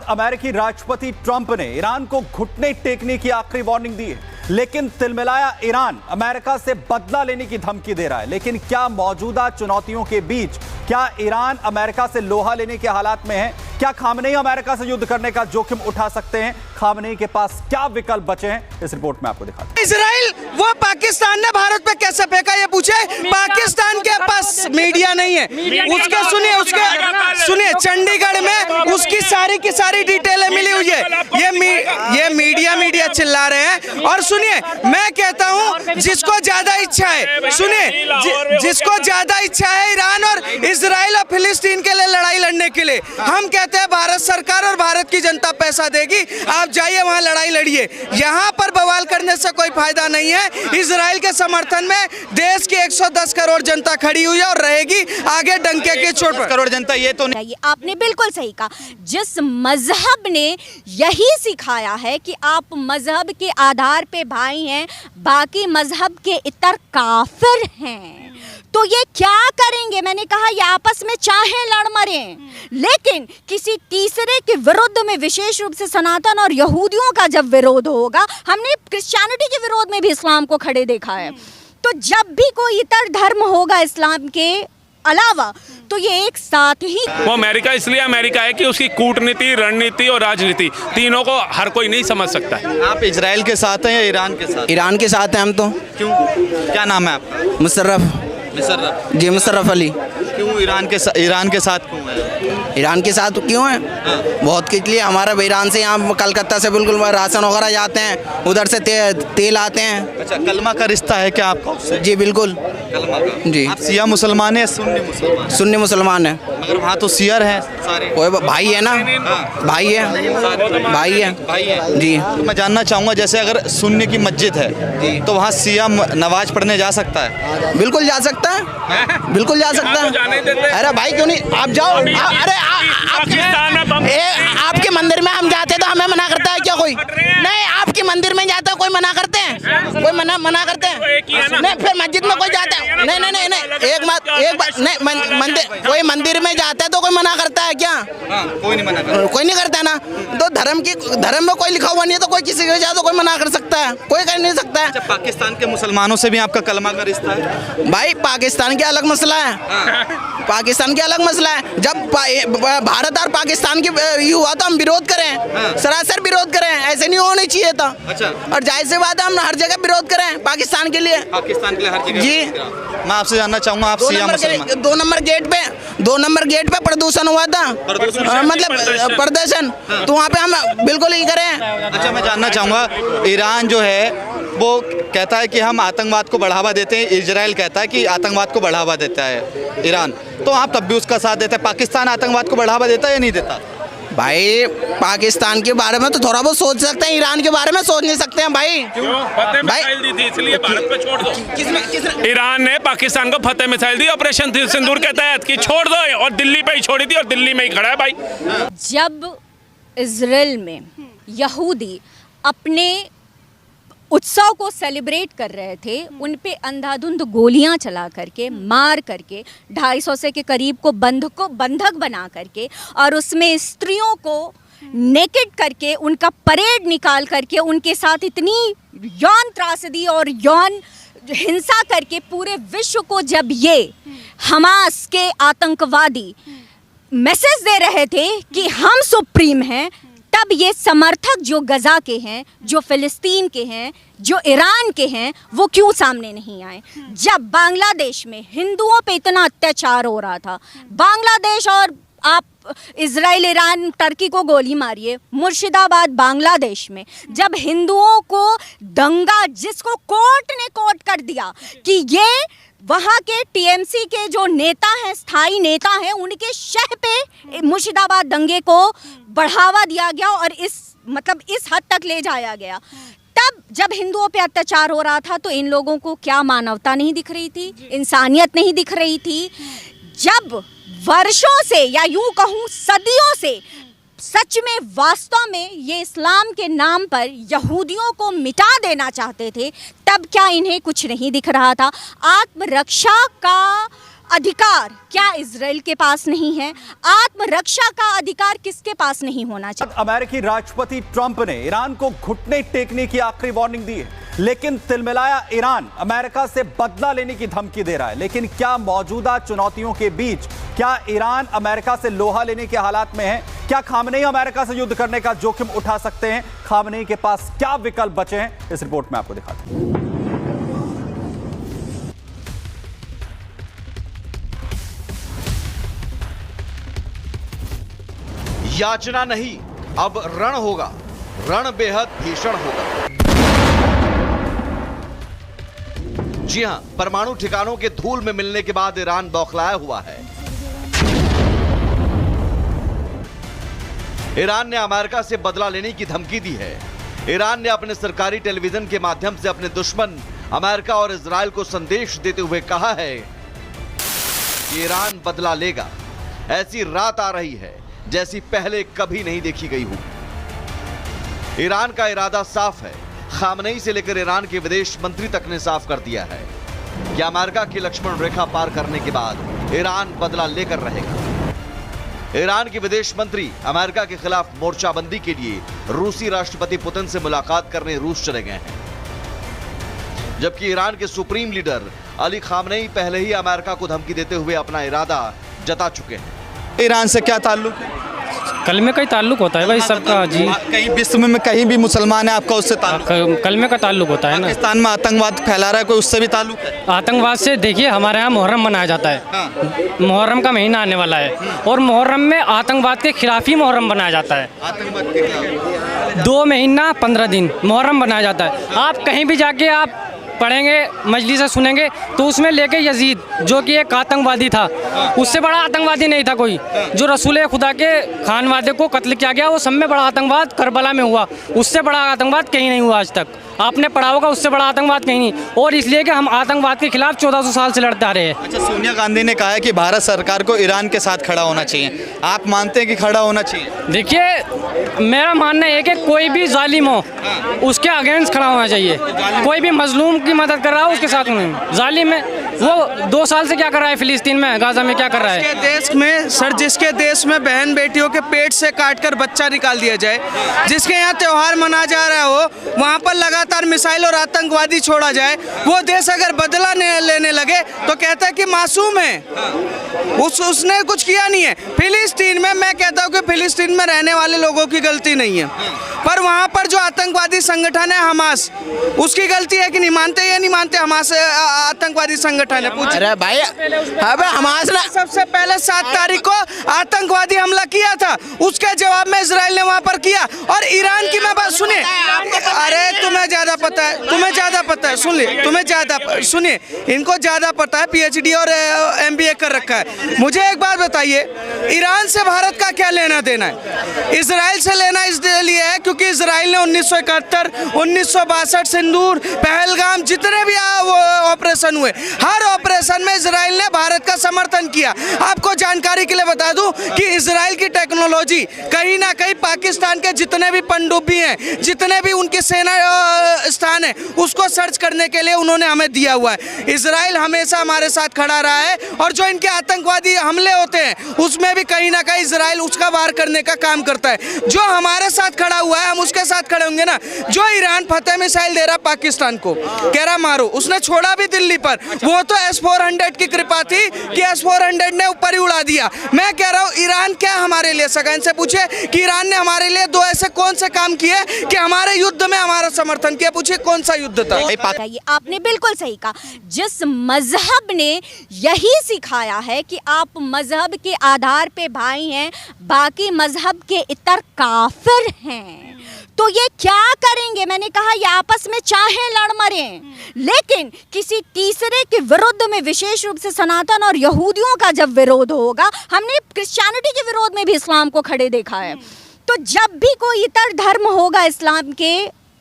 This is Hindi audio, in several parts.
बाद अमेरिकी राष्ट्रपति ट्रंप ने ईरान को घुटने टेकने की आखिरी वार्निंग दी है, लेकिन तिलमिलाया ईरान अमेरिका से बदला लेने की धमकी दे रहा है। लेकिन क्या मौजूदा चुनौतियों के बीच क्या ईरान अमेरिका से लोहा लेने के हालात में है? क्या खामनेई अमेरिका से युद्ध करने का जोखिम उठा सकते हैं? खामनेई के पास क्या विकल्प बचे हैं, इस रिपोर्ट में आपको दिखाते हैं। इजराइल वो पाकिस्तान ने भारत पे कैसे फेंका ये पूछे। पाकिस्तान के पास मीडिया नहीं है, उसके सुनिए चंडीगढ़ में उसकी सारी की सारी डिटेलें मिली हुई है। ये मीडिया चिल्ला रहे हैं। और सुनिए, मैं कहता हूं जिसको ज्यादा इच्छा है, सुनिए जिसको ज्यादा इच्छा है ईरान और इजराइल और फिलिस्तीन के लिए लड़ाई लड़ने के लिए, हम कहते हैं भारत सरकार और भारत की जनता पैसा देगी, आप जाइए वहां लड़ाई लड़िए। यहाँ पर बवाल करने से कोई फायदा नहीं है। इजराइल के समर्थन में देश की 110 करोड़ जनता खड़ी हुई है और रहेगी आगे डंके की चोट पर। करोड़ जनता ये तो नहीं। आपने बिल्कुल सही कहा। जिस मजहब ने यही सिखाया है कि आप मजहब के आधार पे भाई हैं, बाकी मजहब के इतर काफिर हैं, तो ये क्या करेंगे? मैंने कहा ये आपस में चाहे लड़ मरें, लेकिन किसी तीसरे के विरुद्ध में, विशेष रूप से सनातन और यहूदियों का जब विरोध होगा, हमने क्रिश्चियनिटी के विरोध में भी इस्लाम को खड़े देखा है, तो जब भी कोई इतर धर्म होगा इस्लाम के अलावा, तो ये एक साथ ही। वो अमेरिका इसलिए अमेरिका है कि उसकी कूटनीति, रणनीति और राजनीति तीनों को हर कोई नहीं समझ सकता है। आप इजराइल के साथ हैं या ईरान के साथ? ईरान के साथ हैं हम तो। क्यों? क्या नाम है आपका? मुशर्रफ जी, मुशर्रफ अली। क्यों ईरान के साथ क्यों है? ईरान के साथ क्यों है? बहुत कुछ लिए हमारा ईरान से यहाँ कलकत्ता से बिल्कुल राशन वगैरह जाते हैं, उधर से तेल आते हैं। अच्छा, कलमा का रिश्ता है क्या आपका उससे? जी बिल्कुल। कलमा का? जी। आप शिया मुसलमान है, सुन्नी मुसलमान? सुन्नी मुसलमान है। मगर वहाँ तो शियर हैं सारे। कोई भाई है ना, भाई है जी। तो मैं जानना चाहूँगा, जैसे अगर सुन्नी की मस्जिद है तो वहाँ शिया नमाज पढ़ने जा सकता है? बिल्कुल जा सकता है, बिल्कुल जा सकता है। अरे भाई क्यों नहीं, आप जाओ। अरे आपके मंदिर में हम जाते तो हमें मना करता है क्या कोई? नहीं, आपके मंदिर में जाता है कोई मना करते हैं? कोई मना करते हैं? नहीं, फिर मस्जिद में कोई जाता है? नहीं, एक बात नहीं, मंदिर कोई मंदिर में जाता है तो कोई मना करता है क्या? कोई नहीं मना करता। कोई नहीं करता है ना। तो धर्म में कोई लिखा हुआ नहीं है, तो कोई किसी के जाए तो कोई मना कर सकता है? कोई कर नहीं सकता है। अच्छा, पाकिस्तान के मुसलमानों से भी आपका कलमा का रिश्ता है? भाई पाकिस्तान के अलग मसला है, पाकिस्तान के अलग मसला है। जब भारत और पाकिस्तान की हुआ तो हम विरोध करें, सरासर विरोध करें, ऐसे नहीं होना चाहिए था। अच्छा। और जाहिर सी बात है हम हर जगह विरोध करें पाकिस्तान के लिए। पाकिस्तान के लिए हर जगह जी। मैं आपसे जानना चाहूँगा, आप शिया मुसलमान? 2 नंबर गेट पे प्रदूषण हुआ था, मतलब प्रदर्शन, तो वहाँ पे हम बिल्कुल ही करें। अच्छा, मैं जानना चाहूँगा, ईरान जो है वो कहता है कि हम आतंकवाद को बढ़ावा देते हैं, इजराइल कहता है कि आतंकवाद को बढ़ावा देता है ईरान, तो आप तब भी उसका साथ देते हैं। पाकिस्तान आतंकवाद को बढ़ावा देता है या नहीं देता? भाई पाकिस्तान के बारे में तो थोड़ा बहुत सोच सकते हैं, ईरान के बारे में सोच नहीं सकते हैं भाई। क्यों? फतेह मिसाइल दी थी इसलिए भारत पे छोड़ दो। किसने? ईरान ने पाकिस्तान को फतेह मिसाइल दी ऑपरेशन सिंदूर के तहत कि छोड़ दो, और दिल्ली पे ही छोड़ी थी और दिल्ली में ही खड़ा है भाई। जब इजराइल में यहूदी अपने उत्सव को सेलिब्रेट कर रहे थे, उन पे अंधाधुंध गोलियां चला करके, मार करके, 250 से के करीब को बंधक बना करके, और उसमें स्त्रियों को नेकेड करके, उनका परेड निकाल करके, उनके साथ इतनी यौन त्रासदी और यौन हिंसा करके पूरे विश्व को जब ये हमास के आतंकवादी मैसेज दे रहे थे कि हम सुप्रीम हैं, तब ये समर्थक जो गजा के हैं, जो फिलिस्तीन के हैं, जो ईरान के हैं, वो क्यों सामने नहीं आए? जब बांग्लादेश में हिंदुओं पे इतना अत्याचार हो रहा था, बांग्लादेश, और आप इजराइल, ईरान, टर्की को गोली मारिए, मुर्शिदाबाद बांग्लादेश में जब हिंदुओं को दंगा, जिसको कोर्ट ने कोर्ट कर दिया कि ये वहाँ के टीएमसी के जो नेता हैं, स्थायी नेता हैं, उनके शह पे मुर्शिदाबाद दंगे को बढ़ावा दिया गया और इस हद तक ले जाया गया। तब जब हिंदुओं पे अत्याचार हो रहा था तो इन लोगों को क्या मानवता नहीं दिख रही थी, इंसानियत नहीं दिख रही थी? जब वर्षों से, या यूं कहूँ सदियों से, सच में वास्तव में ये इस्लाम के नाम पर यहूदियों को मिटा देना चाहते थे, तब क्या इन्हें कुछ नहीं दिख रहा था? आत्मरक्षा का अधिकार क्या इजराइल के पास नहीं है? आत्मरक्षा का अधिकार किसके पास नहीं होना चाहिए? अमेरिकी राष्ट्रपति ट्रंप ने ईरान को घुटने टेकने की आखिरी वार्निंग दी है, लेकिन तिलमिलाया ईरान अमेरिका से बदला लेने की धमकी दे रहा है। लेकिन क्या मौजूदा चुनौतियों के बीच क्या ईरान अमेरिका से लोहा लेने के हालात में है? क्या खामनेई अमेरिका से युद्ध करने का जोखिम उठा सकते हैं? खामनेई के पास क्या विकल्प बचे हैं, इस रिपोर्ट में आपको दिखाते हैं। याचना नहीं, अब रण होगा। रण बेहद भीषण होगा। जी हां, परमाणु ठिकानों के धूल में मिलने के बाद ईरान बौखलाया हुआ है। ईरान ने अमेरिका से बदला लेने की धमकी दी है। ईरान ने अपने सरकारी टेलीविजन के माध्यम से अपने दुश्मन अमेरिका और इजराइल को संदेश देते हुए कहा है कि ईरान बदला लेगा। ऐसी रात आ रही है जैसी पहले कभी नहीं देखी गई हो। ईरान का इरादा साफ है। खामनेई से लेकर ईरान के विदेश मंत्री तक ने साफ कर दिया है कि अमेरिका की लक्ष्मण रेखा पार करने के बाद ईरान बदला लेकर रहेगा। ईरान के विदेश मंत्री अमेरिका के खिलाफ मोर्चाबंदी के लिए रूसी राष्ट्रपति पुतिन से मुलाकात करने रूस चले गए हैं, जबकि ईरान के सुप्रीम लीडर अली खामनेई पहले ही अमेरिका को धमकी देते हुए अपना इरादा जता चुके हैं। ईरान से क्या ताल्लुक है? कलमे का ही ताल्लुक होता है भाई सबका जी। कहीं विश्व में कहीं भी मुसलमान है, आपका उससे ताल्लुक? कलमे का ताल्लुक होता है ना। पाकिस्तान में आतंकवाद फैला रहा है, कोई उससे भी ताल्लुक है? आतंकवाद से देखिए, हमारे यहाँ मुहर्रम मनाया जाता है। मुहर्रम का महीना आने वाला है और मुहर्रम में आतंकवाद के खिलाफ ही मुहर्रम बनाया जाता है। आतंकवाद के खिलाफ 2 महीना 15 दिन मुहर्रम बनाया जाता है। आप कहीं भी जाके आप पढ़ेंगे, मजलिस से सुनेंगे तो उसमें लेके यजीद जो कि एक आतंकवादी था, उससे बड़ा आतंकवादी नहीं था कोई। जो रसूल खुदा के खानवादे को कत्ल किया गया, वो सब में बड़ा आतंकवाद करबला में हुआ। उससे बड़ा आतंकवाद कहीं नहीं हुआ आज तक। आपने पढ़ा होगा, उससे बड़ा आतंकवाद कहीं नहीं। और इसलिए कि हम आतंकवाद के खिलाफ 1400 साल से लड़ते आ रहे हैं। अच्छा, सोनिया गांधी ने कहा है कि भारत सरकार को ईरान के साथ खड़ा होना चाहिए। आप मानते हैं कि खड़ा होना चाहिए? देखिए, मेरा मानना है कि कोई भी जालिम हो उसके अगेंस्ट खड़ा होना चाहिए। कोई भी मजलूम की मदद कर रहा हो उसके साथ होना। जालिम है वो 2 साल से क्या कर रहा है फिलिस्तीन में, गाजा में क्या कर रहा है? जिसके देश में सर, जिसके देश में बहन बेटियों के पेट से काटकर बच्चा निकाल दिया जाए, जिसके यहाँ त्योहार मना जा रहा हो, वहाँ पर लगातार मिसाइल और आतंकवादी छोड़ा जाए, वो देश अगर बदला लेने लगे तो कहता है कि मासूम है, उसने कुछ किया नहीं है। फिलिस्तीन में मैं कहता हूँ कि फिलिस्तीन में रहने वाले लोगों की गलती नहीं है, पर वहाँ पर जो आतंकवादी संगठन है हमास, उसकी गलती है कि नहीं मानते या नहीं मानते? हमास आतंकवादी संगठन है। पूछ अरे भाई, अबे हमास ने सबसे पहले 7 तारीख को आतंकवादी हमला किया था, उसके जवाब में इजराइल ने वहाँ पर किया। और ईरान की मैं बात सुनिए, अरे तुम्हें ज्यादा पता है, तुम्हें ज्यादा पता है, सुन ले, तुम्हें ज्यादा सुनिए, इनको ज्यादा पता है, PhD और MBA कर रखा है। मुझे एक बात बताइए, ईरान से भारत का क्या लेना देना है? इजराइल से लेना इसलिए है क्योंकि इजराइल ने 1971, 1962, सिंदूर, पहलगाम, जितने भी ऑपरेशन हुए, हर ऑपरेशन में इजराइल ने भारत का समर्थन किया। आपको जानकारी के लिए बता दूं कि इजराइल की टेक्नोलॉजी कहीं ना कहीं पाकिस्तान के जितने भी पनडुब्बी हैं, जितने भी उनकी सेना स्थान है, उसको सर्च करने के लिए उन्होंने हमें दिया हुआ है। इजराइल हमेशा हमारे साथ खड़ा रहा है और जो इनके आतंकवादी हमले होते हैं उसमें भी कहीं ना कहीं इजराइल उसका वार करने का काम करता है। जो हमारे साथ खड़ा हुआ है हम उसके साथ खड़े होंगे ना। जो ईरान फतेह मिसाइल दे रहा पाकिस्तान को, कह रहा मारो, उसने छोड़ा भी दिल्ली पर, वो तो S-400 की कृपा थी कि S-400 ने ऊपर ही उड़ा दिया। मैं कह रहा हूँ ईरान क्या हमारे लिए सगा? इनसे पूछे कि ईरान ने हमारे लिए 2 ऐसे कौन से काम किए कि हमारे युद्ध में हमारा समर्थन किया? पूछे कौन सा युद्ध था? आपने बिल्कुल सही कहा। जिस मजहब ने यही सिखाया है कि आप मजहब के आधार पे भाई हैं, बाकी मजहब के इतर काफिर हैं, तो ये क्या करेंगे? मैंने कहा ये आपस में चाहे लड़ मरें, लेकिन किसी तीसरे के विरुद्ध में, विशेष रूप से सनातन और यहूदियों का जब विरोध होगा, हमने क्रिश्चियनिटी के विरोध में भी इस्लाम को खड़े देखा है, तो जब भी कोई इतर धर्म होगा इस्लाम के,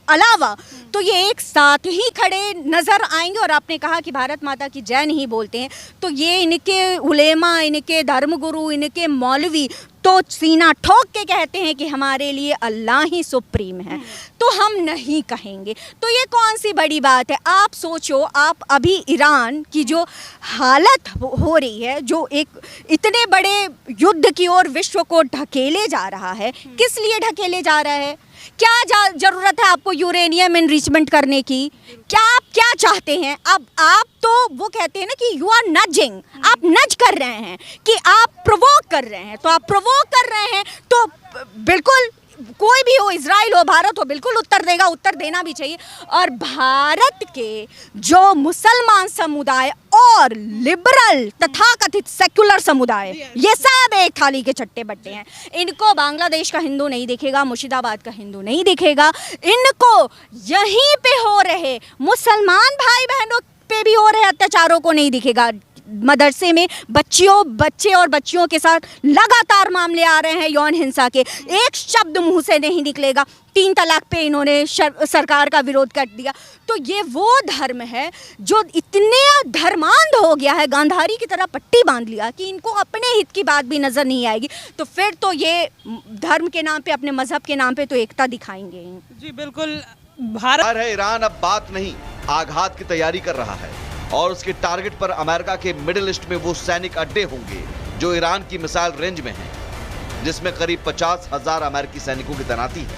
अलावा तो ये एक साथ ही खड़े नज़र आएंगे। और आपने कहा कि भारत माता की जय नहीं बोलते हैं, तो ये इनके उलेमा, इनके धर्मगुरु, इनके मौलवी तो सीना ठोक के कहते हैं कि हमारे लिए अल्लाह ही सुप्रीम है, तो हम नहीं कहेंगे। तो ये कौन सी बड़ी बात है? आप सोचो, आप अभी ईरान की जो हालत हो रही है, जो एक इतने बड़े युद्ध की ओर विश्व को ढकेले जा रहा है, किस लिए ढकेले जा रहा है? क्या जरूरत है आपको यूरेनियम एनरिचमेंट करने की? क्या चाहते हैं? अब आप तो वो कहते हैं ना कि यू आर नजिंग, आप नज कर रहे हैं, कि आप प्रोवोक कर रहे हैं। तो आप प्रोवोक कर रहे हैं तो बिल्कुल कोई भी हो, इजराइल हो, भारत हो, बिल्कुल उत्तर देगा, उत्तर देना भी चाहिए। और भारत के जो मुसलमान समुदाय और लिबरल तथाकथित सेक्युलर समुदाय, ये सब एक थाली के चट्टे बट्टे हैं। इनको बांग्लादेश का हिंदू नहीं दिखेगा, मुर्शिदाबाद का हिंदू नहीं दिखेगा, इनको यहीं पे हो रहे मुसलमान भाई बहनों पे भी हो रहे अत्याचारों को नहीं दिखेगा। मदरसे में बच्चे और बच्चियों के साथ लगातार मामले आ रहे हैं यौन हिंसा के, एक शब्द मुंह से नहीं निकलेगा। 3 तलाक पे इन्होंने सरकार का विरोध कर दिया। तो ये वो धर्म है जो इतने धर्मांध हो गया है, गांधारी की तरह पट्टी बांध लिया कि इनको अपने हित की बात भी नजर नहीं आएगी। तो फिर तो ये धर्म के नाम पे, अपने मजहब के नाम पे तो एकता दिखाएंगे। जी बिल्कुल। भारत है ईरान अब बात नहीं, आघात की तैयारी कर रहा है और उसके टारगेट पर अमेरिका के मिडिल ईस्ट में वो सैनिक अड्डे होंगे जो ईरान की मिसाइल रेंज में हैं, जिसमें करीब 50,000 अमेरिकी सैनिकों की तैनाती है,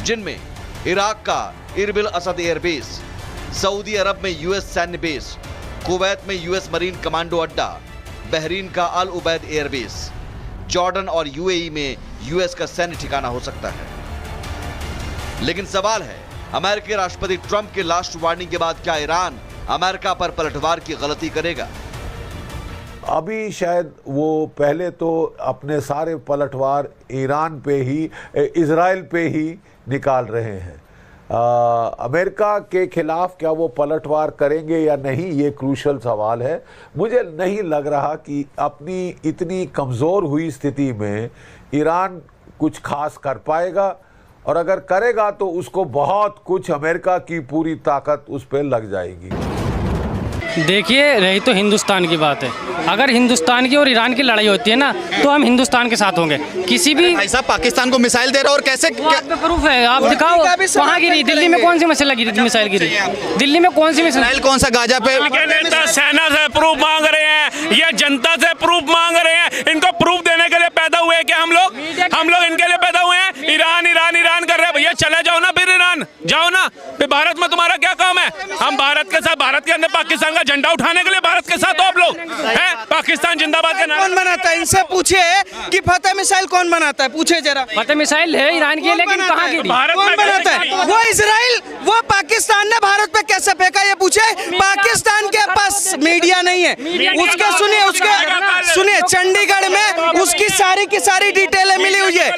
जिनमें इराक का इरबिल असद एयरबेस, सऊदी अरब में यूएस सैन्य बेस, कुवैत में यूएस मरीन कमांडो अड्डा, बहरीन का अल उबैद एयरबेस, जॉर्डन और यूएई में यूएस का सैन्य ठिकाना हो सकता है। लेकिन सवाल है, अमेरिकी राष्ट्रपति ट्रंप के लास्ट वार्निंग के बाद क्या ईरान अमेरिका पर पलटवार की गलती करेगा? अभी शायद वो पहले तो अपने सारे पलटवार ईरान पे ही, इजराइल पे ही निकाल रहे हैं। अमेरिका के खिलाफ क्या वो पलटवार करेंगे या नहीं, ये क्रूशल सवाल है। मुझे नहीं लग रहा कि अपनी इतनी कमज़ोर हुई स्थिति में ईरान कुछ खास कर पाएगा, और अगर करेगा तो उसको बहुत कुछ अमेरिका की पूरी ताकत उस पर लग जाएगी। देखिए, रही तो हिंदुस्तान की बात है, अगर हिंदुस्तान की और ईरान की लड़ाई होती है ना, तो हम हिंदुस्तान के साथ होंगे। किसी भी भाई साहब पाकिस्तान को मिसाइल दे रहा और कैसे प्रूफ है, आप दिखाओ कहाँ गिरी? दिल्ली में कौन सी मिसाइल गिरी? मिसाइल गिरी दिल्ली में कौन सी मिसाइल? कौन सा गाजा पे? नेता सेना से प्रूफ मांग रहे हैं, ये जनता से प्रूफ मांग रहे हैं। इनको प्रूफ देने के लिए पैदा हुए क्या हम लोग इनके लिए पैदा हुए हैं? ईरान ईरान ईरान कर रहे हैं। भैया चले जाओ ना, फिर ईरान जाओ ना, फिर भारत में तुम्हारा क्या काम है? हम भारत के साथ, भारत के अंदर पाकिस्तान का झंडा उठाने के लिए भारत के साथ हो आप लोग हैं? पाकिस्तान जिंदाबाद के नाम कौन बनाता है? इनसे पूछे कि फतेह मिसाइल कौन बनाता है, पूछे जरा। फतेह मिसाइल है ईरान की, लेकिन कहाँ गिरी? कौन बनाता है? वो इजराइल, वो पाकिस्तान ने भारत पे कैसे फेंका, ये पूछे। पाकिस्तान के पास मीडिया नहीं है, उसके सुनिए चंडीगढ़ में उसकी सारी की सारी डिटेलें मिली हुई है।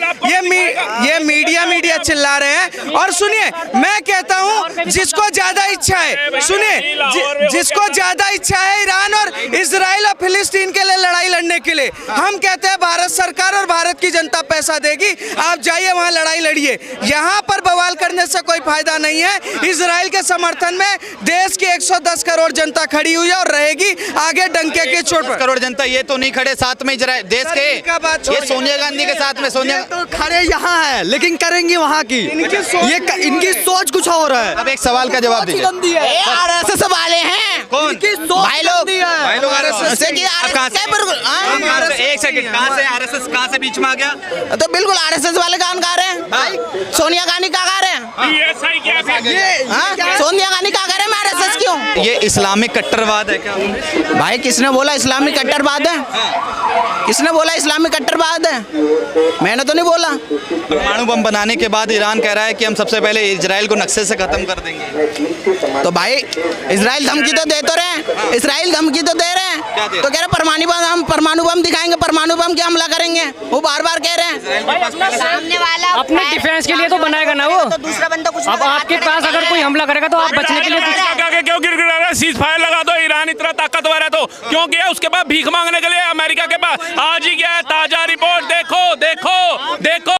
ये मीडिया चिल्ला रहे हैं। और सुनिए, मैं कहता हूं, जिसको ज्यादा इच्छा है, सुनिए, जिसको ज्यादा इच्छा है ईरान और इजराइल और फिलिस्तीन के लिए लड़ाई लड़ने के लिए, हम कहते हैं भारत सरकार और भारत की जनता पैसा देगी, आप जाइए वहां लड़ाई लड़िए। यहाँ पर बवाल करने से कोई फायदा नहीं है। इजराइल के समर्थन में देश की 110 करोड़ जनता खड़ी हुई है और रहेगी आगे डंके के चोट पर। करोड़ जनता ये तो नहीं खड़े साथ में इजराइल देश के, ये सोनिया गांधी के साथ में। सोनिया तो खड़े यहाँ है, लेकिन करेंगे वहाँ की, इनकी सोच कुछ और है। अब एक सवाल का जवाब दीजिए। आरएसएस वाले हैं कौन? भाई लोग आरएसएस। एक सेकंड, कहाँ से आरएसएस कहाँ से बीच में आ गया? तो बिल्कुल आरएसएस वाले गान गा रहे हैं। सोनिया गांधी का गा रहे हैं, सोनिया गांधी का गा रहे हैं, आरएसएस क्यों? ये इस्लामिक कट्टरवाद है क्या? भाई किसने बोला इस्लामिक कट्टरवाद है? किसने बोला इस्लामिक कट्टरवाद है? मैंने तो नहीं बोला। परमाणु बम बनाने के बाद ईरान कह रहा है कि हम सबसे पहले इजराइल को नक्शे से खत्म कर देंगे। तो भाई इजराइल धमकी तो दे तो रहे, इजराइल धमकी तो दे रहे हैं, तो कह रहे परमाणु बम दिखाएंगे, परमाणु बम के हमला करेंगे, वो बार बार कह रहे हैं। सामने वाला अपने डिफेंस के लिए तो बनाएगा ना वो, तो दूसरा बंदा कुछ अब आपके पास अगर कोई हमला करेगा तो आप बचने के लिए क्यों गिड़गिड़ा रहा है? सीज फायर लगा दो, ईरान इतना ताकतवर है तो क्यों गया उसके बाद भीख मांगने के लिए अमेरिका के पास? आज ही गया, ताजा रिपोर्ट देखो देखो देखो।